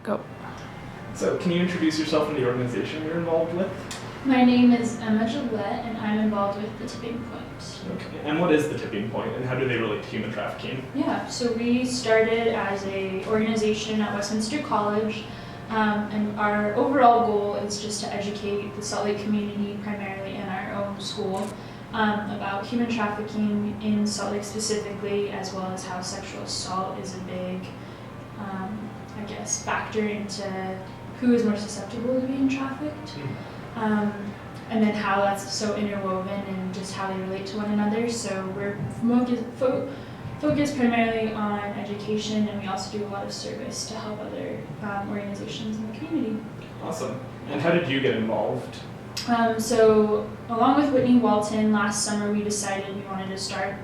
Go. So, can you introduce yourself and the organization you're involved with? My name is Gillett, and I'm involved with the Tipping Point. Okay. And what is the Tipping Point, and how do they relate to human trafficking? Yeah, so we started as an organization at Westminster College, and our overall goal is just to educate the Salt Lake community, primarily in our own school, about human trafficking in Salt Lake specifically, as well as how sexual assault is a big, factor into who is more susceptible to being trafficked. And then how that's so interwoven and just how they relate to one another. So we're focused primarily on education, and we also do a lot of service to help other organizations in the community. Awesome. And how did you get involved? So along with Whitney Walton, last summer we decided we wanted to start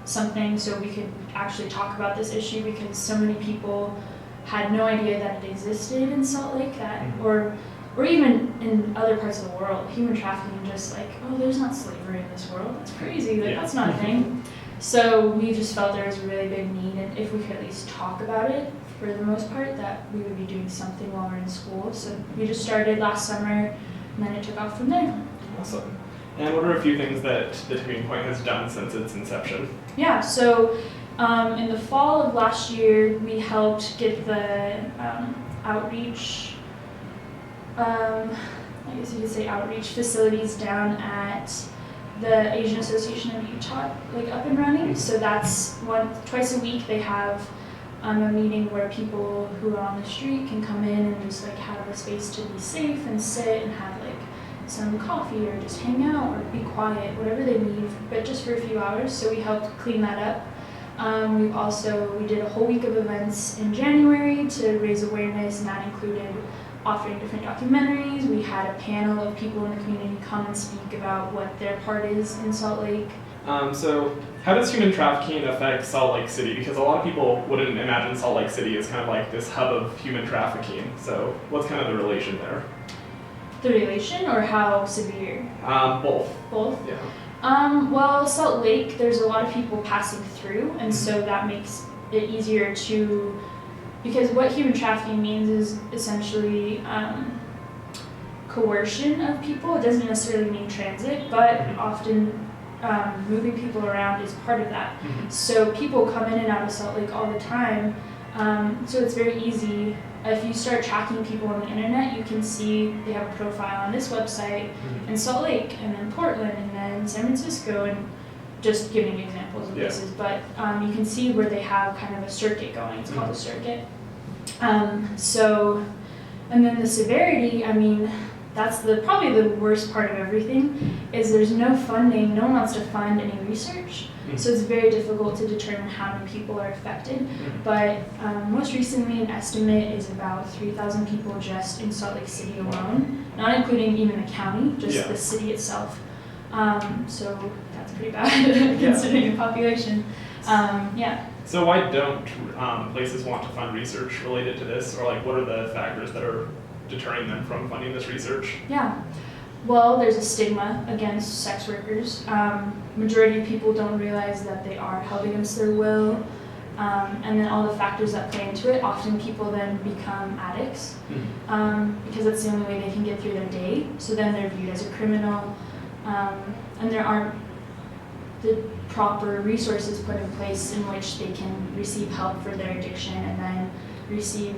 something so we could actually talk about this issue, because so many people had no idea that it existed in Salt Lake, or even in other parts of the world. Human trafficking, just like, oh, there's not slavery in this world. That's crazy. That's not a thing. So we just felt there was a really big need, and if we could at least talk about it, for the most part, that we would be doing something while we're in school. So we just started last summer, and then it took off from there. Awesome. And what are a few things that the Tipping Point has done since its inception? Yeah, so in the fall of last year, we helped get the outreach, I guess you could say outreach facilities down at the Asian Association of Utah, up and running. So that's twice a week they have a meeting where people who are on the street can come in and just have a space to be safe and sit and have some coffee or just hang out or be quiet, whatever they need, but just for a few hours. So we helped clean that up. We did a whole week of events in January to raise awareness, and that included offering different documentaries. We had a panel of people in the community come and speak about what their part is in Salt Lake. So how does human trafficking affect Salt Lake City? Because a lot of people wouldn't imagine Salt Lake City as kind of like this hub of human trafficking. So what's kind of the relation there? The relation, or how severe? Both. Both? Yeah. Well, Salt Lake, there's a lot of people passing through, and so that makes it easier because what human trafficking means is essentially coercion of people. It doesn't necessarily mean transit, but often moving people around is part of that. So people come in and out of Salt Lake all the time, so it's very easy. If you start tracking people on the internet, you can see they have a profile on this website in Salt Lake, and then Portland, and then San Francisco, and just giving examples of places. But you can see where they have kind of a circuit going. It's called a circuit. And then the severity, that's probably the worst part of everything, is there's no funding. No one wants to fund any research. So it's very difficult to determine how many people are affected. But most recently, an estimate is about 3,000 people just in Salt Lake City alone, not including even the county, just the city itself. So that's pretty bad considering the population. So why don't places want to fund research related to this, or what are the factors that are deterring them from funding this research? Yeah. Well, there's a stigma against sex workers. Majority of people don't realize that they are held against their will. And then all the factors that play into it, often people then become addicts because that's the only way they can get through their day. So then they're viewed as a criminal, and there aren't the proper resources put in place in which they can receive help for their addiction, and then receive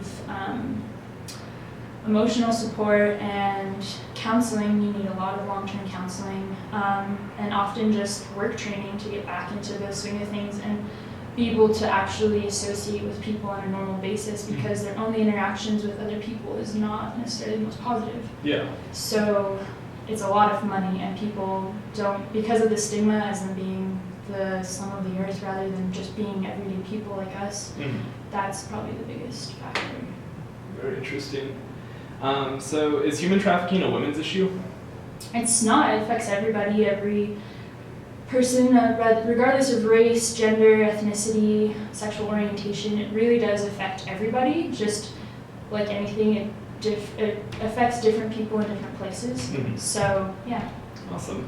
emotional support and counseling. You need a lot of long-term counseling, and often just work training to get back into the swing of things and be able to actually associate with people on a normal basis, because their only interactions with other people is not necessarily the most positive. Yeah. So it's a lot of money, and people don't, because of the stigma as them being the scum of the earth rather than just being everyday people like us, that's probably the biggest factor. Very interesting. So is human trafficking a women's issue? It's not. It affects everybody, every person, regardless of race, gender, ethnicity, sexual orientation. It really does affect everybody. Just like anything, it affects different people in different places. So, yeah. Awesome.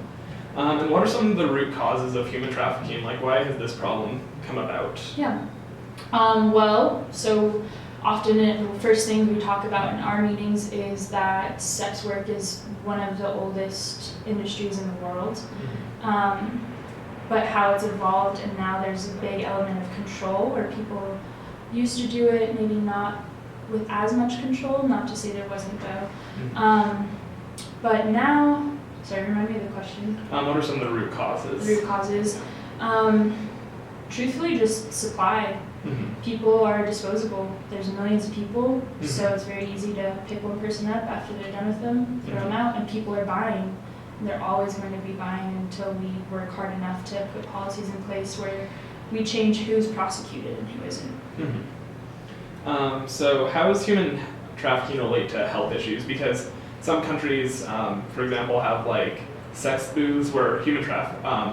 And what are some of the root causes of human trafficking? Why has this problem come about? Yeah. often the first thing we talk about in our meetings is that sex work is one of the oldest industries in the world. But how it's evolved, and now there's a big element of control where people used to do it, maybe not with as much control, not to say there wasn't though. But now, sorry, remind me of the question. What are some of the root causes? The root causes. Truthfully, just supply. People are disposable. There's millions of people, so it's very easy to pick one person up after they're done with them, throw them out, and people are buying. And they're always going to be buying until we work hard enough to put policies in place where we change who's prosecuted and who isn't. So how does human trafficking relate to health issues? Because some countries, for example, have like sex booths where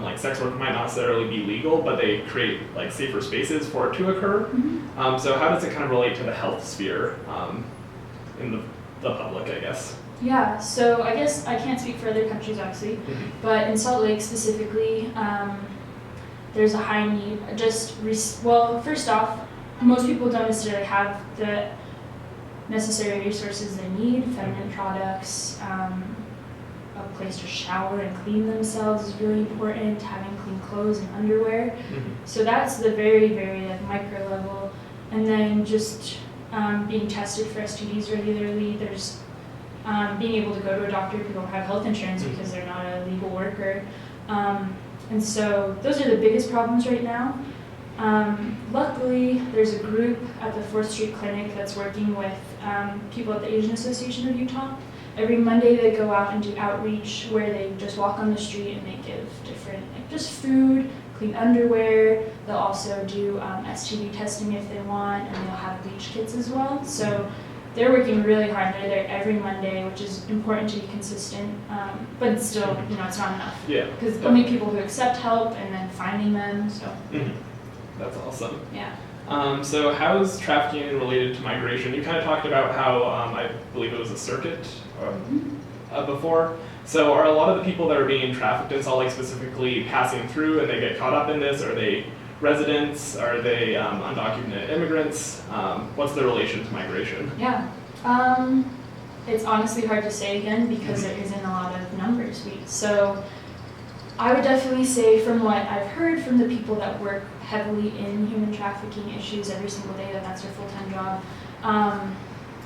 like sex work might not necessarily be legal, but they create like safer spaces for it to occur. So how does it kind of relate to the health sphere in the public, I guess? Yeah, so I guess I can't speak for other countries, obviously, but in Salt Lake specifically, there's a high need. Well, first off, most people don't necessarily have the necessary resources they need. Feminine products, a place to shower and clean themselves is really important. Having clean clothes and underwear. So that's the very, very like micro level. And then just being tested for STDs regularly. There's being able to go to a doctor who don't have health insurance because they're not a legal worker. And so those are the biggest problems right now. Luckily, there's a group at the 4th Street Clinic that's working with people at the Asian Association of Utah. Every Monday they go out and do outreach where they just walk on the street and they give different, like just food, clean underwear. They'll also do STD testing if they want, and they'll have bleach kits as well. So they're working really hard. They're there every Monday, which is important to be consistent, but it's still, it's not enough. Yeah. Because only people who accept help and then finding them, so. That's awesome. Yeah. So how is trafficking related to migration? You kind of talked about how, I believe it was a circuit before. So are a lot of the people that are being trafficked in Salt Lake specifically passing through and they get caught up in this? Are they residents? Are they undocumented immigrants? What's the relation to migration? Yeah. It's honestly hard to say again because there isn't a lot of numbers. So I would definitely say from what I've heard from the people that work heavily in human trafficking issues every single day, that's their full-time job,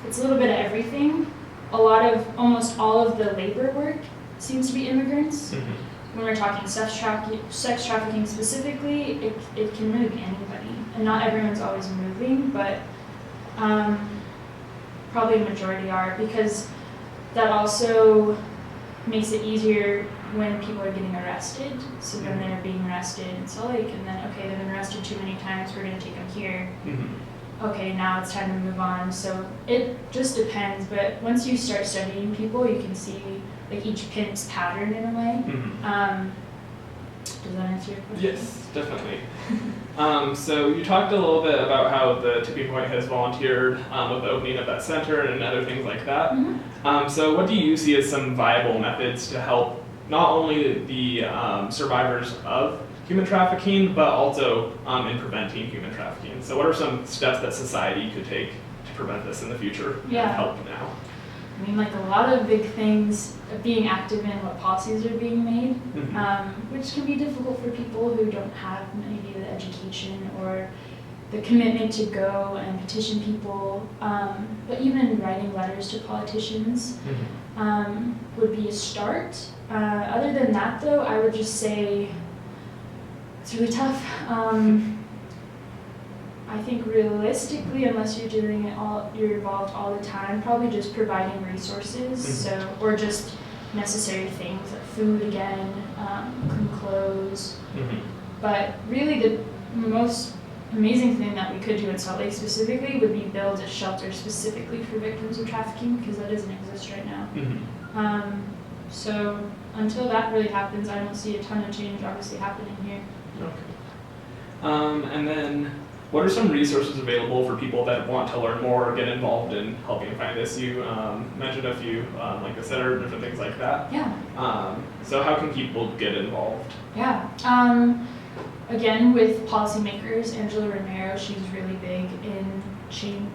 it's a little bit of everything. Almost all of the labor work seems to be immigrants. When we're talking sex trafficking specifically, it can really be anybody. And not everyone's always moving, but probably a majority are, because that also makes it easier when people are getting arrested. So then they're being arrested in Salt Lake, and then, okay, they've been arrested too many times, we're going to take them here. Okay, now it's time to move on. So it just depends, but once you start studying people, you can see like each pimp's pattern in a way. Does that answer your question? Yes, definitely. So you talked a little bit about how the Tipping Point has volunteered with the opening of that center and other things like that. So what do you see as some viable methods to help not only the survivors of human trafficking, but also in preventing human trafficking? So what are some steps that society could take to prevent this in the future and help now? I mean, like a lot of big things, being active in what policies are being made, which can be difficult for people who don't have maybe the education or the commitment to go and petition people. But even writing letters to politicians would be a start. Other than that, though, I would just say it's really tough. I think realistically, unless you're doing it you're involved all the time, probably just providing resources, or just necessary things like food again, clean clothes. But really the most amazing thing that we could do in Salt Lake specifically would be build a shelter specifically for victims of trafficking, because that doesn't exist right now. So until that really happens, I don't see a ton of change obviously happening here. Okay. And then what are some resources available for people that want to learn more or get involved in helping find this? You mentioned a few, like a center, different things like that. Yeah. So how can people get involved? Yeah. Again, with policymakers, Angela Romero, she's really big in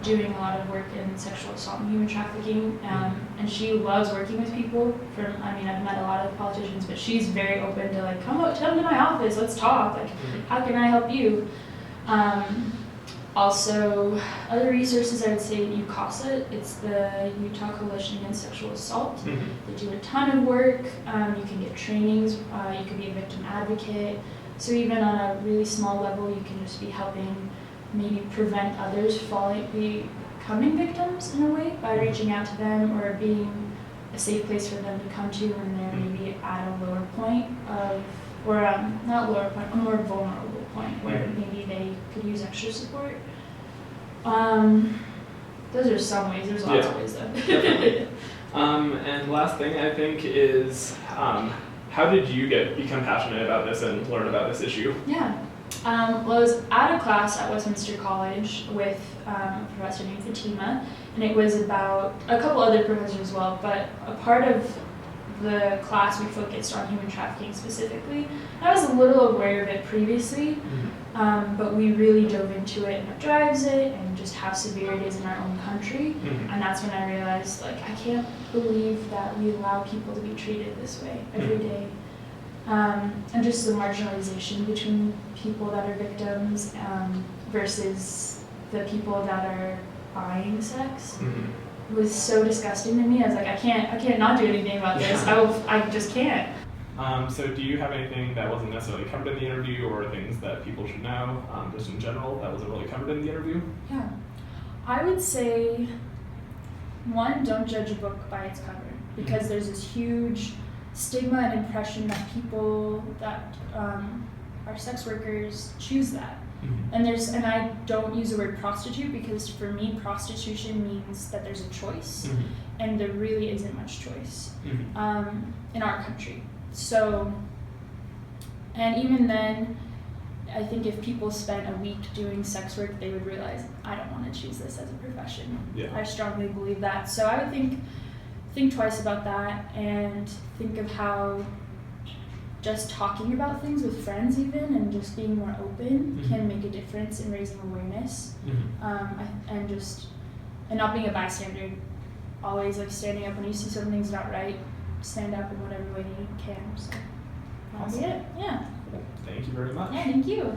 doing a lot of work in sexual assault and human trafficking, and she loves working with people. I've met a lot of politicians, but she's very open to like, come to my office, let's talk. Like, how can I help you? Also, other resources, I would say UCASA. It's the Utah Coalition Against Sexual Assault. They do a ton of work. You can get trainings. You can be a victim advocate. So even on a really small level, you can just be helping maybe prevent others becoming victims in a way by reaching out to them or being a safe place for them to come to when they're maybe at a lower point not lower point, a more vulnerable point where maybe they could use extra support. Those are some ways. There's lots of ways though. And last thing I think is, how did you become passionate about this and learn about this issue? Yeah. Well, I was at a class at Westminster College with a professor named Fatima, and it was about a couple other professors as well, but a part of the class we focused on human trafficking specifically. I was a little aware of it previously, but we really dove into it and what drives it and just how severe it is in our own country. And that's when I realized, like, I can't believe that we allow people to be treated this way every day. And just the marginalization between people that are victims versus the people that are buying sex was so disgusting to me. I was like, I can't not do anything about this. I just can't. So do you have anything that wasn't necessarily covered in the interview or things that people should know, just in general, that wasn't really covered in the interview? Yeah. I would say, one, don't judge a book by its cover, because there's this huge stigma and impression that people that are sex workers choose that. And I don't use the word prostitute because for me prostitution means that there's a choice, and there really isn't much choice in our country. So, and even then, I think if people spent a week doing sex work, they would realize, I don't want to choose this as a profession. I strongly believe that. So I would think twice about that and think of how just talking about things with friends even and just being more open can make a difference in raising awareness. And not being a bystander. Always like standing up when you see something's not right, stand up in whatever way you can. So that'll be it. Yeah. Thank you very much. Yeah, thank you.